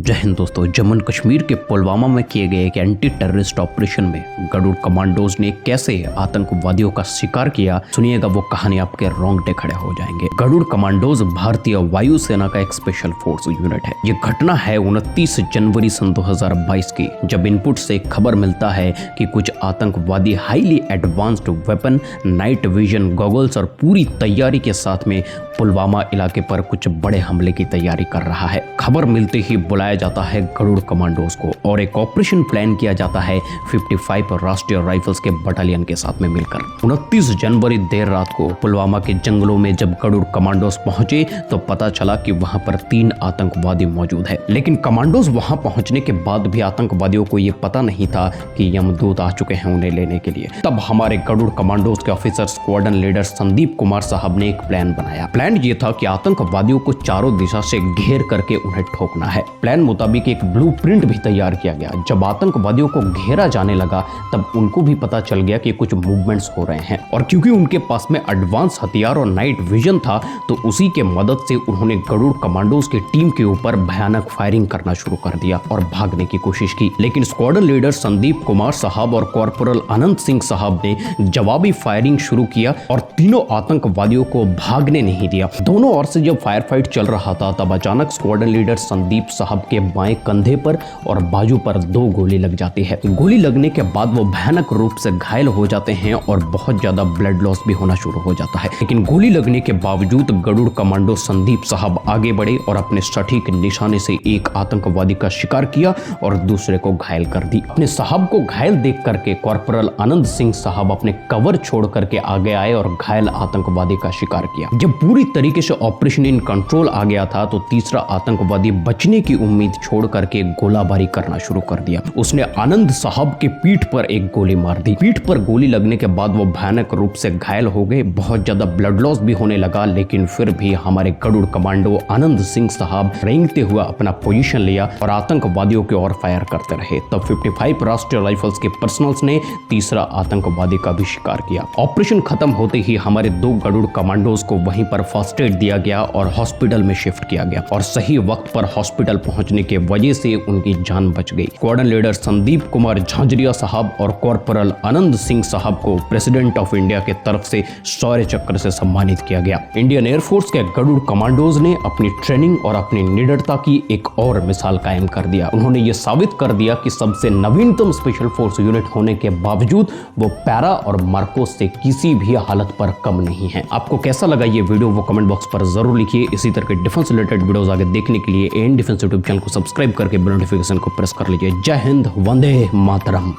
जय हिंद दोस्तों। जम्मू कश्मीर के पुलवामा में किए गए एक एंटी टेररिस्ट ऑपरेशन में गरुड़ कमांडोज ने कैसे आतंकवादियों का शिकार किया, सुनिएगा वो कहानी, आपके रोंगटे खड़े हो जाएंगे। गरुड़ कमांडोज भारतीय वायुसेना का एक स्पेशल फोर्स यूनिट है। ये घटना है 29 जनवरी सन 2022 की, जब इनपुट से खबर मिलता है कि कुछ आतंकवादी highly advanced weapon, night vision goggles और पूरी तैयारी के साथ में पुलवामा इलाके पर कुछ बड़े हमले की तैयारी कर रहा है। खबर मिलते ही बुलाया जाता है गरुड़ कमांडोज को और एक ऑपरेशन प्लान किया जाता है 55 राष्ट्रीय राइफल्स के बटालियन के साथ में मिलकर। 29 जनवरी देर रात को पुलवामा के जंगलों में जब गरुड़ कमांडोज पहुंचे तो पता चला कि वहां पर 3 आतंकवादी मौजूद है। लेकिन कमांडोज वहां पहुंचने के बाद भी आतंकवादियों को यह पता नहीं था कि यमदूत आ चुके हैं उन्हें लेने के लिए। तब हमारे गरुड़ कमांडोज के officer squadron leader Sandeep Kumar साहब ने एक प्लान बनाया। प्लान ये था कि आतंकवादियों को चारों दिशा से घेर करके उन्हें ठोकना है। प्लान मुताबिक एक ब्लूप्रिंट भी तैयार किया गया। जब आतंकवादियों को घेरा जाने लगा तब उनको भी पता चल गया कि कुछ मूवमेंट्स हो रहे हैं, और क्योंकि उनके पास में एडवांस हथियार और नाइट विजन था तो उसी के मदद से उन्होंने गरुड़ कमांडोज की टीम के ऊपर भयानक फायरिंग करना शुरू कर दिया और भागने की कोशिश की। लेकिन स्क्वाड्रन लीडर संदीप कुमार साहब और कॉर्पोरल अनंत सिंह साहब ने जवाबी फायरिंग शुरू किया और तीनों आतंकवादियों को भागने नहीं दिया। दोनों ओर से जब फायर फाइट चल रहा था तब अचानक स्क्वाड्रन लीडर संदीप साहब के बाएं कंधे पर और बाजू पर 2 गोली लग जाती है। गोली लगने के बाद वो भयानक रूप से घायल हो जाते हैं और बहुत ज्यादा ब्लड लॉस भी होना शुरू हो जाता है। लेकिन गोली लगने के बावजूद गरुड़ कमांडो संदीप साहब आगे बढ़े और अपने सटीक निशाने से एक आतंकवादी का शिकार किया और दूसरे को घायल कर दी। अपने साहब को घायल देख करके कॉर्पोरल आनंद सिंह साहब अपने कवर छोड़ करके आगे आए और घायल आतंकवादी का शिकार किया। जब पूरी तरीके से ऑपरेशन इन कंट्रोल आ गया था तो तीसरा आतंकवादी बचने की उम्मीद छोड़ करके गोलाबारी करना शुरू कर दिया। उसने आनंद साहब के पीठ पर एक गोली मार दी। पीठ पर गोली लगने के बाद वो भयानक रूप से घायल हो गए, बहुत ज्यादा ब्लड लॉस भी होने लगा। लेकिन फिर भी हमारे गरुड़ कमांडो आनंद सिंह साहब रेंगते हुए अपना पोजीशन लिया और आतंकवादियों की ओर फायर करते रहे। तब 55 राष्ट्रीय राइफल्स के पर्सनल्स ने तीसरा आतंकवादी का भी शिकार किया। ऑपरेशन खत्म होते ही हमारे 2 गरुड़ कमांडोज को वहीं पर फर्स्ट एड दिया गया और हॉस्पिटल में शिफ्ट किया गया और सही वक्त पर हॉस्पिटल पहुंचने के वजह से उनकी जान बच गई। स्क्वाड्रन लीडर संदीप कुमार झांझरिया साहब और कॉर्पोरल आनंद सिंह साहब को प्रेसिडेंट ऑफ इंडिया के तरफ से शौर्य चक्र से सम्मानित किया गया। इंडियन एयरफोर्स के गरुड़ कमांडोज ने अपनी ट्रेनिंग और अपनी निडरता की एक और मिसाल कायम कर दिया। उन्होंने ये साबित कर दिया कि सबसे नवीनतम स्पेशल फोर्स यूनिट होने के बावजूद वो पैरा और मार्कोस से किसी भी हालत पर कम नहीं है। आपको कैसा लगा ये वीडियो वो कमेंट बॉक्स पर जरूर लिखिए। इसी तरह के डिफेंस रिलेटेड वीडियोस आगे देखने के लिए एन डिफेंस यूट्यूब चैनल को सब्सक्राइब करके बेल नोटिफिकेशन को प्रेस कर लीजिए। जय हिंद, वंदे मातरम।